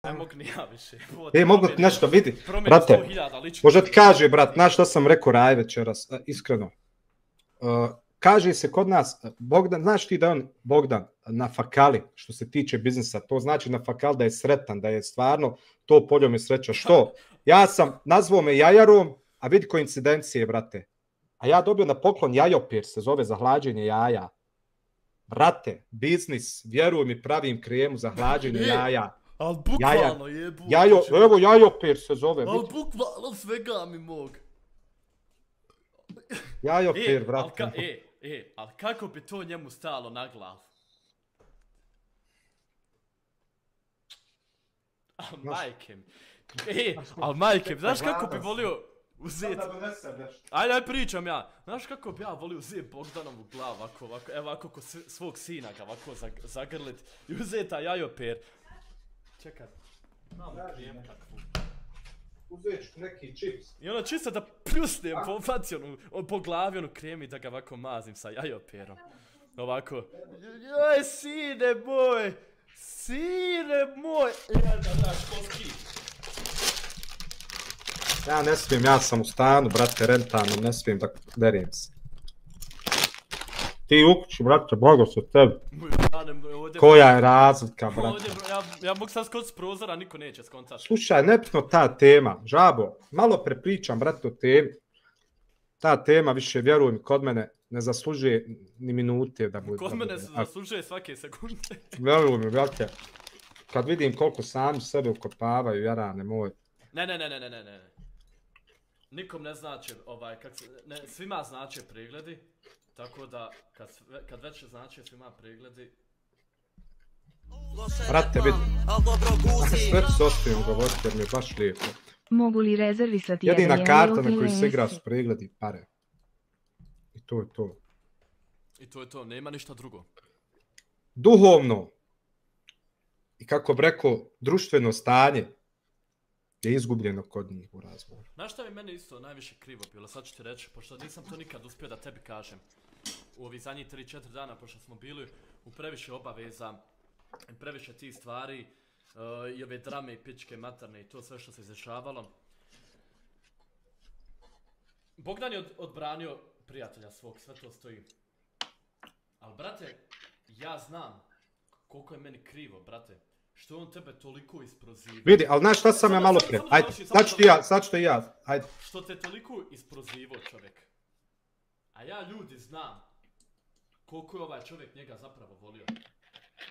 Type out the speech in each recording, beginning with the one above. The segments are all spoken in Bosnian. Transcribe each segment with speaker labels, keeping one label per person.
Speaker 1: Ne mogu ni ja više.
Speaker 2: Mogu ti nešto vidi. Brate, možda ti kaže, brat, znaš što sam rekao Raj večeras, iskreno. Kaže se kod nas, Bogdan, znaš ti da je on, Bogdan, na fakali, što se tiče biznisa, to znači na fakal da je sretan, da je stvarno to poljom je sreća. Što? Ja sam nazvao me jajarom, a vidi koincidencije, brate. A ja dobio na poklon jajopir, se zove za hlađenje jaja. Brate, biznis, vjeruj mi, pravim kremu za hlađenje jaja.
Speaker 1: Ali bukvalno jebu.
Speaker 2: Evo jajopir se zove.
Speaker 1: Ali bukvalno svega mi mog.
Speaker 2: Jajopir, brate.
Speaker 1: Ali kako bi to njemu stalo na glavu? Ali majke, znaš kako bi volio uzeti... Ajde, pričam ja. Znaš kako bi ja volio uzeti Bogdanovu glavu, ovako ko svog sina ga ovako zagrlit i uzeti taj jajopir. Čekaj, imam krijem kakvu.
Speaker 2: Uzet ću neki čips.
Speaker 1: I ono čisto da pljusnem po glavi onu krem i da ga ovako mazim sa jajopirom. Ovako. Joj, sine moj! Sine moj!
Speaker 2: Ja ne smijem, ja sam u stanu, brate, rentanom, ne smijem da derim se. Ti u kući, brate, blago se tebi. Koja je razlika, brate?
Speaker 1: Ja mogu sad skočiti s prozora, niko neće skontati.
Speaker 2: Slušaj, nebitno ta tema, Žabo, malo prepričam, brate, o temi. Ta tema, više vjeruj mi, kod mene ne zaslužuje ni minute da bude.
Speaker 1: Kod mene se zaslužuje svake sekunde.
Speaker 2: Vjeruj mi, brate, kad vidim koliko sami sebe ukopavaju, jarane moj.
Speaker 1: Ne. Nikom ne znači, svima znače pregledi. Tako da, kad već znači svima pregledi...
Speaker 2: Brate, vidi. Sve se ostavim govoriti jer mi je baš lijepo.
Speaker 3: Mogu li rezervisati jedan
Speaker 2: jedina karta na koju se igra su pregledi pare. I to je to.
Speaker 1: I to je to, nema ništa drugo.
Speaker 2: Duhovno i kako bi rekao, društveno stanje je izgubljeno kod njih u razgovoru.
Speaker 1: Znaš šta mi meni isto najviše krivo bilo, sad ću ti reći, pošto nisam to nikad uspio da tebi kažem. U ovih zadnjih 3-4 dana, pošto smo bili u previše obaveza, previše tih stvari, i ove drame i pičke materne i to sve što se izdešavalo. Bogdan je odbranio prijatelja svog, sve to stoji. Ali brate, ja znam koliko je meni krivo, brate. Što je on tebe toliko isprozivao?
Speaker 2: Vidi, ali znaš šta sam ja malo pre? Ajde, sad ću ti ja, ajde.
Speaker 1: Što te toliko isprozivao čovjek. A ja ljudi znam koliko je ovaj čovjek njega zapravo volio.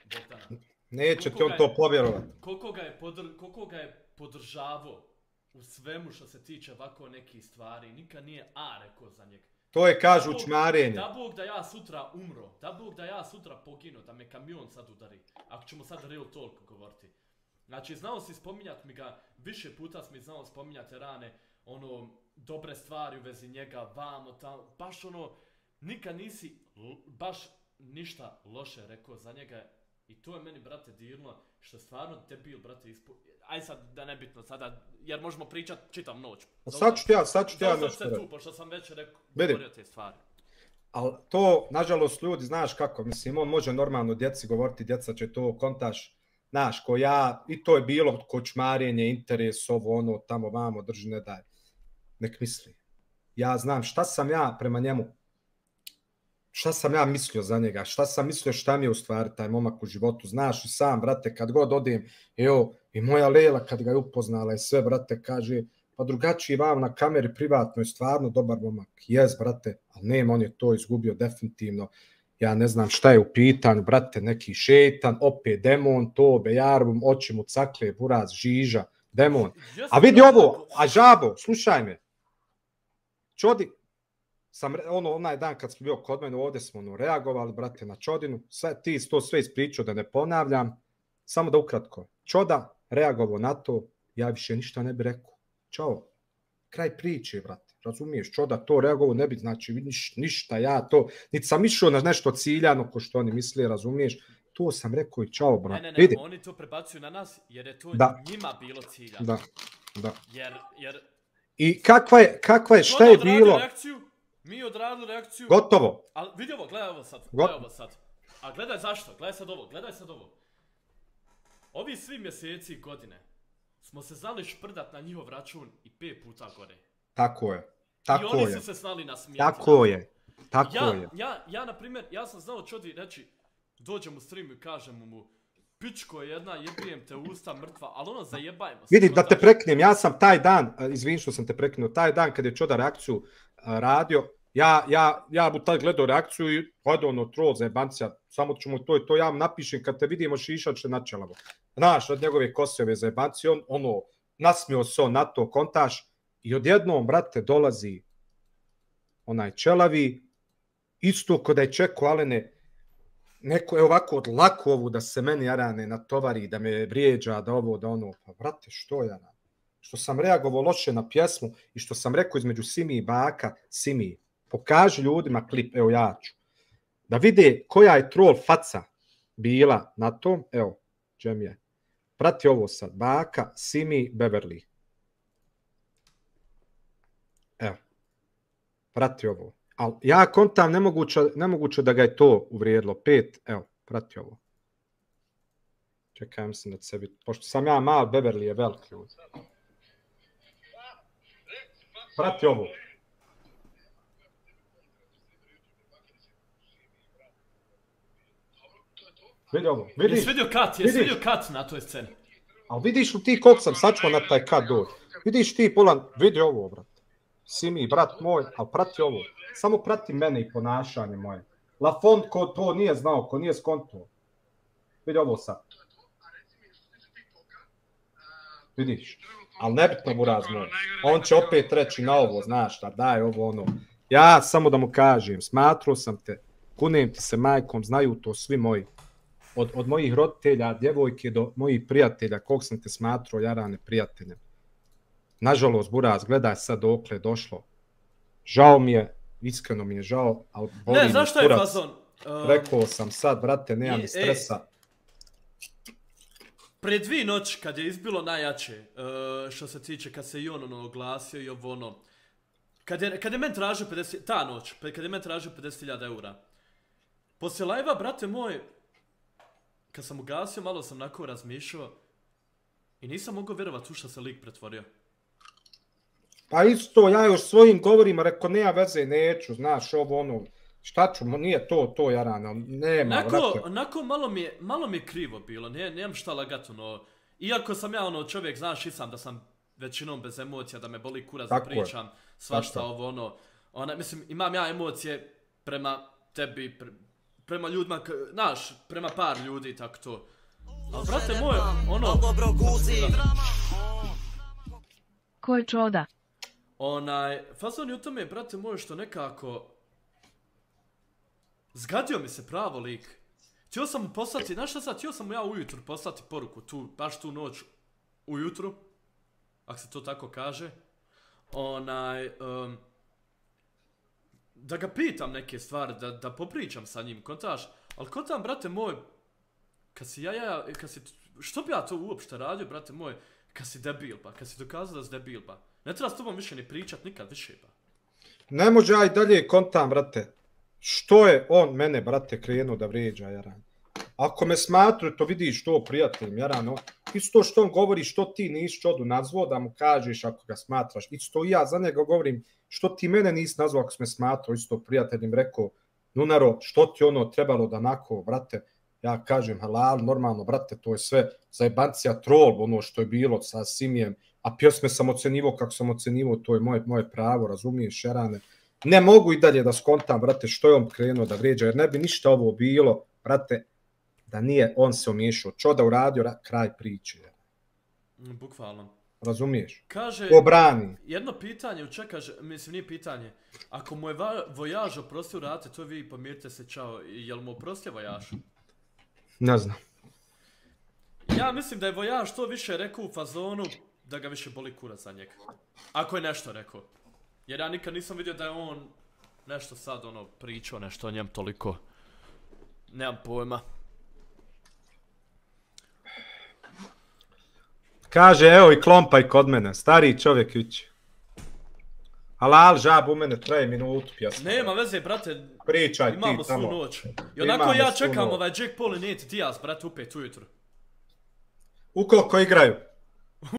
Speaker 1: Bogdana.
Speaker 2: Neće ti on to povjerovati.
Speaker 1: Koliko ga je podržavao u svemu što se tiče ovako nekih stvari. Nikad nije A rekao za njega.
Speaker 2: To je kažu čmarenje.
Speaker 1: Da Bog da ja sutra umro, da Bog da ja sutra poginu, da me kamion sad udari. Ako ćemo sad real talk govoriti. Znači, znao si spominjati mi ga, više puta si mi znao spominjati rane, ono, dobre stvari u vezi njega, vamo, tamo, baš ono, nikad nisi baš ništa loše rekao za njega. I to je meni, brate, dirno, što je stvarno debil, brate, aj sad, da nebitno sada, jer možemo pričat čitam noć.
Speaker 2: Sad ću ti ja nešto reći.
Speaker 1: Zato sam se tu, pošto sam već govorio te stvari.
Speaker 2: Ali to, nažalost, ljudi, znaš kako, mislim, on može normalno djeci govoriti, djeca će to kontaš, znaš, ko ja, i to je bilo kočmarenje, interes, ovo, ono, tamo, vamo, drži, ne daj. Nek misli. Ja znam šta sam ja prema njemu, šta sam ja mislio za njega, šta sam mislio šta mi je u stvari taj momak u životu, znaš i sam, brate, kad god odem, evo, i moja Lela kad ga je upoznala i sve, brate, kaže, pa drugačiji vam na kameri privatno je stvarno dobar momak, jes, brate, ali nema, on je to izgubio definitivno, ja ne znam šta je u pitanju, brate, neki šetan, opet demon, to, bejarum, oči mu cakle, buraz, žiža, demon, a vidi ovo, a Žabo, slušaj me, čodi, onaj dan kad smo bio kod mene, ovdje smo reagovali, brate, na Čodinu, ti to sve ispričao da ne ponavljam, samo da ukratko, Čoda reagovao na to, ja više ništa ne bi rekao, čao, kraj priče, brate, razumiješ, Čoda to reagovao, ne bi, znači, ništa, ja to, niti sam išao na nešto ciljano, ko što oni misle, razumiješ, to sam rekao i čao, brate,
Speaker 1: ne,
Speaker 2: vidi.
Speaker 1: Oni to prebacuju na nas, jer je to njima bilo ciljano.
Speaker 2: Da.
Speaker 1: Jer...
Speaker 2: I kakva je, šta je bilo?
Speaker 1: Mi odradili reakciju.
Speaker 2: Gotovo.
Speaker 1: Ali vidi ovo, gledaj ovo sad. A gledaj zašto, gledaj sad ovo. ovi svi mjeseci i godine smo se znali šprdat na njihov račun i 5 puta gore.
Speaker 2: Tako je.
Speaker 1: I oni su se znali nasmijeti.
Speaker 2: Tako je.
Speaker 1: Ja, na primjer, ja sam znao čodi reći, dođem u stream i kažem mu, pičko je jedna, jebijem te usta mrtva, ali ono zajebajmo se.
Speaker 2: Vidi, da te preknem, ja sam taj dan, izvin što sam te prekinuo, taj dan kad je Čoda reakciju radio, ja bu tad gledao reakciju i hajde ono troll zajebancija, samo ću mu to ja mu napišem, kad te vidimo šišat će načelavo. Znaš, od njegove kosove zajebancije, on ono, nasmio se on na to kontaš i odjednom, brate, dolazi onaj čelavi, isto kod da je čekao Alene, neko je ovako od lakovu da se meni Jarane natovari, da me vrijeđa, da ovo, da ono, pa brate, što Jarane? Što sam reagovao loše na pjesmu i što sam rekao između Simi i Baka, Simi, pokaži ljudima klip, evo ja ću, da vide koja je troll faca bila na tom, evo, čem je. Prati ovo sad, Baka, Simi, Beverly. Evo, prati ovo. Ali ja kontam nemoguće da ga je to uvrijedilo. 5, evo, prati ovo. Čekaj, mislim da sebi, pošto sam ja mal, Beverly je velik ljudi. Prati ovo. Vidi ovo.
Speaker 1: Jesi vidio kat na toj sceni?
Speaker 2: Ali vidiš li ti koliko sam sačuo na taj kat dođe? Vidiš ti Polan, vidi ovo, brat. Simi, brat moj, ali prati ovo. Samo prati mene i ponašanje moje. Lafond ko to nije znao, ko nije skonto. Vidi ovo sad. Vidiš. Ali nebitno buraz moj. On će opet reći na ovo, znaš šta, daj ovo ono. Ja samo da mu kažem, smatrao sam te, kunem ti se majkom, znaju to svi moji. Od mojih roditelja, djevojke do mojih prijatelja, kog sam te smatrao, Jarane, prijateljem. Nažalost, buraz, gledaj sad dokle je došlo. Žao mi je, iskreno mi je žao, ali boli mi
Speaker 1: zašto je fazon?
Speaker 2: Rekao sam sad, brate, nemam ni stresa.
Speaker 1: Pred 2 noći, kad je izbilo najjače, što se tiče, kad se i on oglasio i ovo ono, kad je men tražio 50, ta noć, kad je men tražio 50.000 eura, poslije live-a, brate moj, kad sam ugasio, malo sam onako razmišljao i nisam mogao vjerovati u što se lik pretvorio.
Speaker 2: Pa isto, ja još svojim govorima rekao, nema veze, neću, znaš, ovo ono, šta ću, nije to, Jarana, nema, vrate.
Speaker 1: Onako malo mi je krivo bilo, nemam šta lagat, ono, iako sam ja, ono, čovjek, znaš, i sam da sam većinom bez emocija, da me boli kurac da pričam, svašta ovo, ono, mislim, imam ja emocije prema tebi, prema ljudima, znaš, prema par ljudi i tako to. Ali, brate moj, ono...
Speaker 3: Ko je Čoda?
Speaker 1: Fazon je u tome, brate moj, što nekako... Zgadio mi se pravo lik. Htio sam mu poslati, znaš šta sad, htio sam mu ja ujutru poslati poruku, baš tu noć ujutru, ako se to tako kaže. Da ga pitam neke stvari, da popričam sa njim, kontaš. Ali kontam, brate moj, što bi ja to uopšte radio, brate moj, kad si debil, pa, kad si dokazao da si debil, pa. Ne treba s tobom više ni pričat, nikad više, pa.
Speaker 2: Ne može ja i dalje kontam, brate. Što je on mene, brate, krenuo da vrijeđa, Jaran? Ako me smatruje, to vidiš to, prijateljem, Jaran, isto što on govori, što ti nisi Čodu nazvao da mu kažeš ako ga smatraš. Isto i ja za njega govorim, što ti mene nisi nazvao ako si me smatrao, isto prijateljem rekao, Nunaro, što ti ono trebalo da onako, brate, ja kažem, halal, normalno, brate, to je sve zajebancija troll, ono što je bilo sa Simijem, a pjesme sam ocenivao kako sam ocenivao, to je moje pravo, razumiješ, Jarane. Ne mogu i dalje da skontam, brate, što je on krenuo da vrijeđa, jer ne bi ništa ovo bilo, brate, da nije on se omiješao. Čoda uradio, kraj priče.
Speaker 1: Bukvalno.
Speaker 2: Razumiješ?
Speaker 1: Kaže,
Speaker 2: obrani.
Speaker 1: Jedno pitanje, kaže, mislim nije pitanje, ako mu je Vojaž oprostio rate, to vi pomirite se, čao, jel mu oprostio Vojaž?
Speaker 2: Ne znam.
Speaker 1: Ja mislim da je Vojaž to više rekao u fazonu da ga više boli kurac za njega. Ako je nešto rekao. Jer ja nikad nisam vidio da je on nešto sad pričao nešto o njem toliko. Nemam pojma.
Speaker 2: Kaže, evo i klompaj kod mene, stariji čovjek ići. Halal, žab u mene, traje minutu pjesma.
Speaker 1: Nema veze, brate,
Speaker 2: pričaj
Speaker 1: imamo svu noć. I onako ja čekam ovaj Jack Paul i Nate Diaz, brate, u 5 ujutru.
Speaker 2: Ukoliko igraju.